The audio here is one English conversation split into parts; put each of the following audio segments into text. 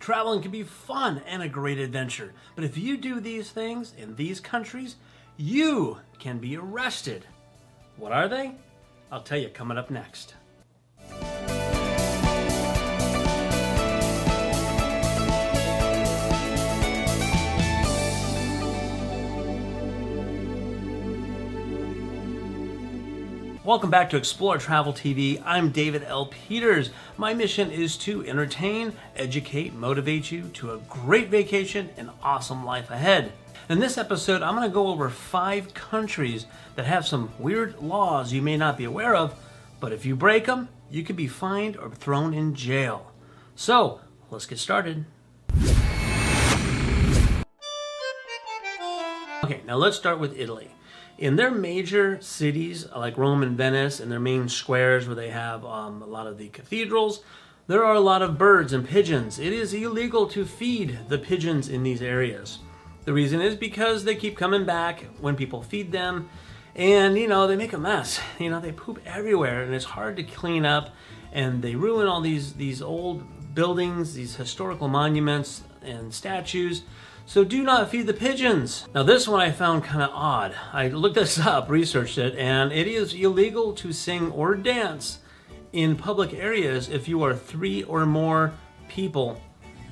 traveling can be fun and a great adventure. But if you do these things in these countries, you can be arrested. What are they? I'll tell you coming up next. Welcome back to Explore Travel TV. I'm David L. Peters. My mission is to entertain, educate, motivate you to a great vacation and awesome life ahead. In this episode, I'm going to go over 5 countries that have some weird laws you may not be aware of, but if you break them, you could be fined or thrown in jail. So, let's get started. Okay, now let's start with Italy. In their major cities, like Rome and Venice, and their main squares where they have a lot of the cathedrals, there are a lot of birds and pigeons. It is illegal to feed the pigeons in these areas. The reason is because they keep coming back when people feed them, and they make a mess. They poop everywhere, and it's hard to clean up, and they ruin all these old buildings, these historical monuments and statues. So do not feed the pigeons. Now this one I found kind of odd. I looked this up, researched it, and it is illegal to sing or dance in public areas if you are 3 or more people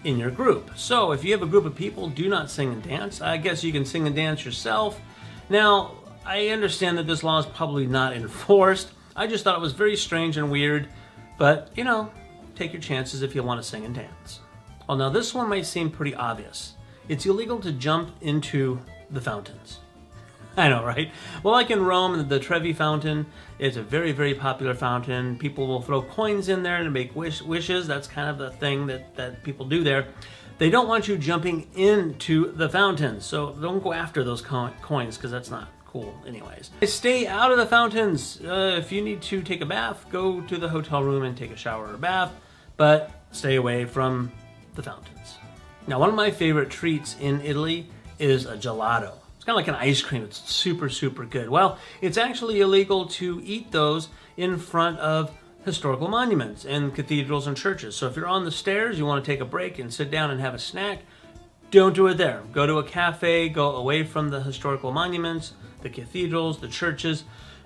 in your group. So if you have a group of people, do not sing and dance. I guess you can sing and dance yourself. Now, I understand that this law is probably not enforced. I just thought it was very strange and weird, but take your chances if you want to sing and dance. Well, now this one might seem pretty obvious. It's illegal to jump into the fountains. I know, right? Well, like in Rome, the Trevi Fountain, it's a very, very popular fountain. People will throw coins in there to make wishes. That's kind of the thing that people do there. They don't want you jumping into the fountains, so don't go after those coins because that's not cool anyways. Stay out of the fountains. If you need to take a bath, go to the hotel room and take a shower or bath, but stay away from the fountains. Now, one of my favorite treats in Italy is a gelato. It's kind of like an ice cream. It's super, super good. Well, it's actually illegal to eat those in front of historical monuments and cathedrals and churches. So if you're on the stairs, you want to take a break and sit down and have a snack, don't do it there. Go to a cafe, go away from the historical monuments, the cathedrals, the churches.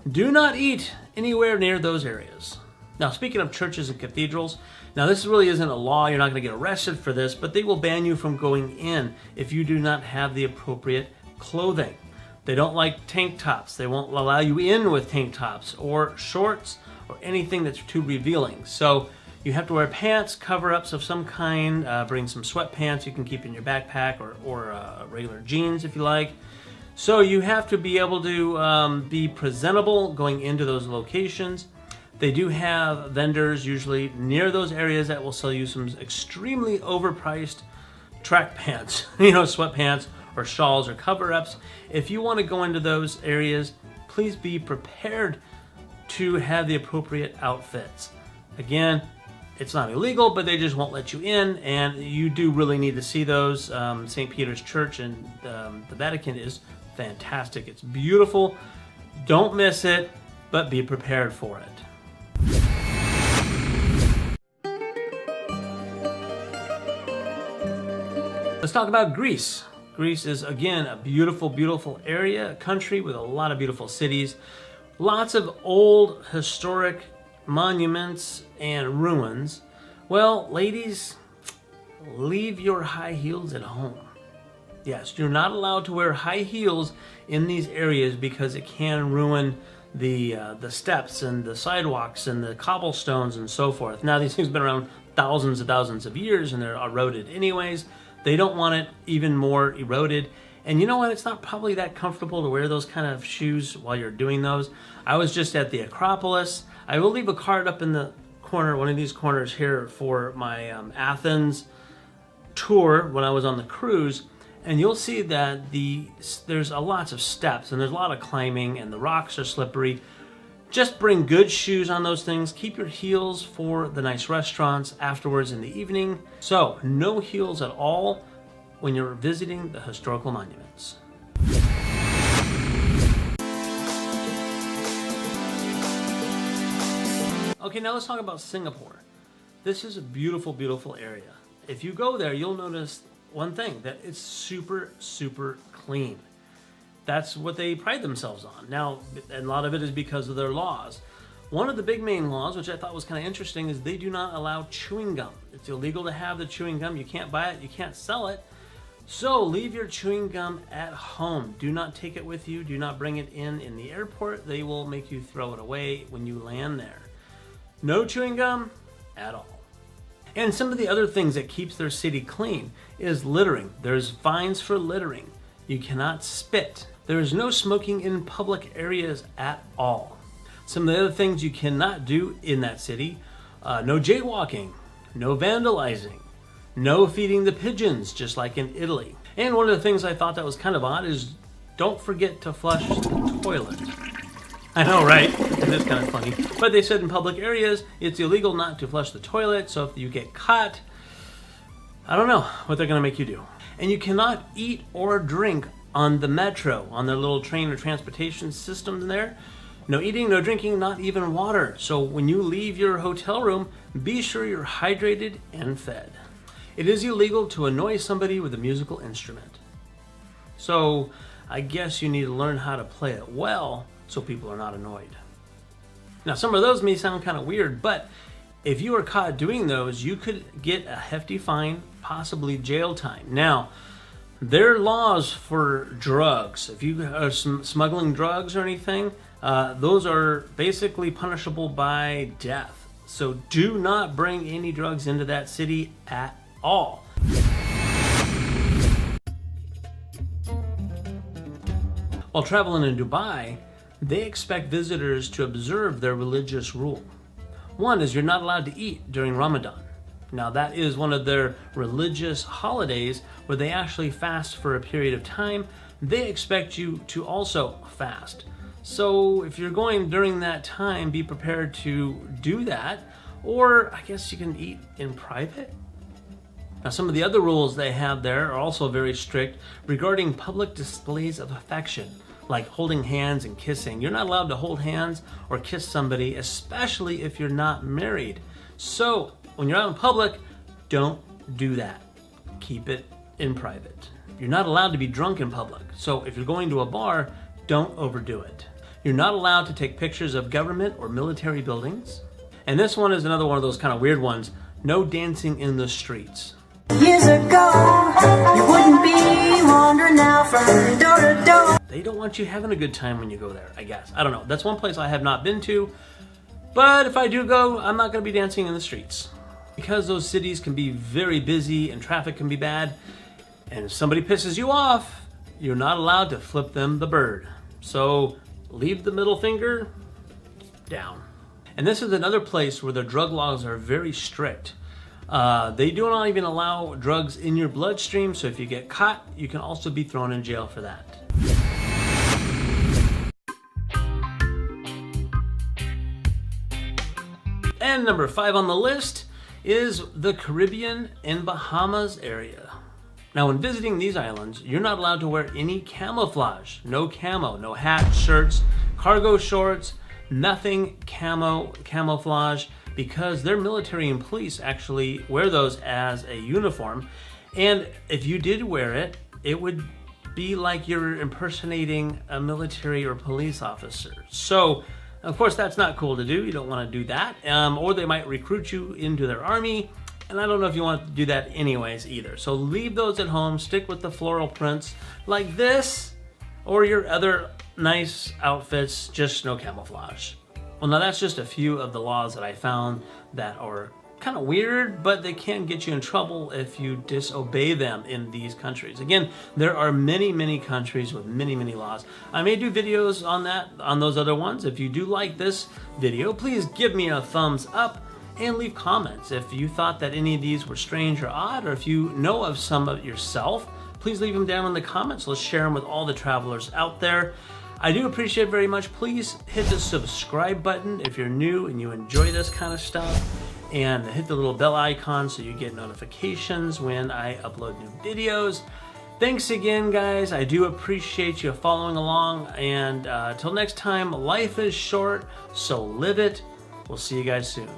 Do not eat anywhere near those areas. Now, speaking of churches and cathedrals, now this really isn't a law, you're not going to get arrested for this, but they will ban you from going in if you do not have the appropriate clothing. They don't like tank tops. They won't allow you in with tank tops or shorts or anything that's too revealing. So you have to wear pants, cover-ups of some kind, bring some sweatpants you can keep in your backpack or regular jeans if you like. So you have to be able to be presentable going into those locations. They do have vendors usually near those areas that will sell you some extremely overpriced track pants, sweatpants or shawls or cover-ups. If you want to go into those areas, please be prepared to have the appropriate outfits. Again, it's not illegal, but they just won't let you in, and you do really need to see those. St. Peter's Church in the Vatican is fantastic. It's beautiful. Don't miss it, but be prepared for it. Let's talk about Greece. Greece is, again, a beautiful, beautiful area, a country with a lot of beautiful cities. Lots of old historic monuments and ruins. Well, ladies, leave your high heels at home. Yes, you're not allowed to wear high heels in these areas because it can ruin the steps and the sidewalks and the cobblestones and so forth. Now, these things have been around thousands and thousands of years and they're eroded anyways. They don't want it even more eroded. And you know what? It's not probably that comfortable to wear those kind of shoes while you're doing those. I was just at the Acropolis. I will leave a card up in the corner, one of these corners here, for my Athens tour when I was on the cruise. And you'll see that there's lots of steps and there's a lot of climbing and the rocks are slippery. Just bring good shoes on those things. Keep your heels for the nice restaurants afterwards in the evening. So, no heels at all when you're visiting the historical monuments. Okay, now let's talk about Singapore. This is a beautiful, beautiful area. if you go there, you'll notice one thing, that it's super, super clean. That's what they pride themselves on. Now, and a lot of it is because of their laws. One of the big main laws, which I thought was kind of interesting, is they do not allow chewing gum. It's illegal to have the chewing gum. You can't buy it, you can't sell it. So leave your chewing gum at home. Do not take it with you. Do not bring it in the airport. They will make you throw it away when you land there. No chewing gum at all. And some of the other things that keeps their city clean is littering. There's fines for littering. You cannot spit. There is no smoking in public areas at all. Some of the other things you cannot do in that city, no jaywalking, no vandalizing, no feeding the pigeons, just like in Italy. And one of the things I thought that was kind of odd is don't forget to flush the toilet. I know, right? It is kind of funny. But they said in public areas, it's illegal not to flush the toilet. So if you get caught, I don't know what they're going to make you do. And you cannot eat or drink on the metro, on their little train or transportation system there. No eating, no drinking, not even water. So when you leave your hotel room, be sure you're hydrated and fed. It is illegal to annoy somebody with a musical instrument. So I guess you need to learn how to play it well so people are not annoyed. Now, some of those may sound kind of weird, but if you are caught doing those, you could get a hefty fine, possibly jail time. Now, there are laws for drugs. If you are smuggling drugs or anything, those are basically punishable by death. So do not bring any drugs into that city at all. While traveling in Dubai, they expect visitors to observe their religious rule. One is you're not allowed to eat during Ramadan. Now that is one of their religious holidays where they actually fast for a period of time. They expect you to also fast. So if you're going during that time, be prepared to do that, or I guess you can eat in private. Now, some of the other rules they have there are also very strict regarding public displays of affection, like holding hands and kissing. You're not allowed to hold hands or kiss somebody, especially if you're not married. So when you're out in public, don't do that. Keep it in private. You're not allowed to be drunk in public. So if you're going to a bar, don't overdo it. You're not allowed to take pictures of government or military buildings. And this one is another one of those kind of weird ones. No dancing in the streets. Years ago, you wouldn't be wandering now from door to door. They don't want you having a good time when you go there, I guess. I don't know. That's one place I have not been to. But if I do go, I'm not going to be dancing in the streets. Because those cities can be very busy and traffic can be bad. And if somebody pisses you off, you're not allowed to flip them the bird. So leave the middle finger down. And this is another place where the drug laws are very strict. They do not even allow drugs in your bloodstream, so if you get caught, you can also be thrown in jail for that. And number 5 on the list is the Caribbean and Bahamas area. Now, when visiting these islands, you're not allowed to wear any camouflage. No camo, no hats, shirts, cargo shorts, nothing camouflage, because their military and police actually wear those as a uniform. And if you did wear it, it would be like you're impersonating a military or police officer. So, of course, that's not cool to do. You don't want to do that. Or they might recruit you into their army. And I don't know if you want to do that anyways either. So leave those at home. Stick with the floral prints like this or your other nice outfits, just no camouflage. Well, now that's just a few of the laws that I found that are kind of weird, but they can get you in trouble if you disobey them in these countries. Again, there are many, many countries with many, many laws. I may do videos on that, on those other ones. If you do like this video, please give me a thumbs up and leave comments. If you thought that any of these were strange or odd, or if you know of some of yourself, please leave them down in the comments. Let's share them with all the travelers out there. I do appreciate it very much. Please hit the subscribe button if you're new and you enjoy this kind of stuff, and hit the little bell icon so you get notifications when I upload new videos. Thanks again, guys. I do appreciate you following along, and till next time, life is short, so live it. We'll see you guys soon.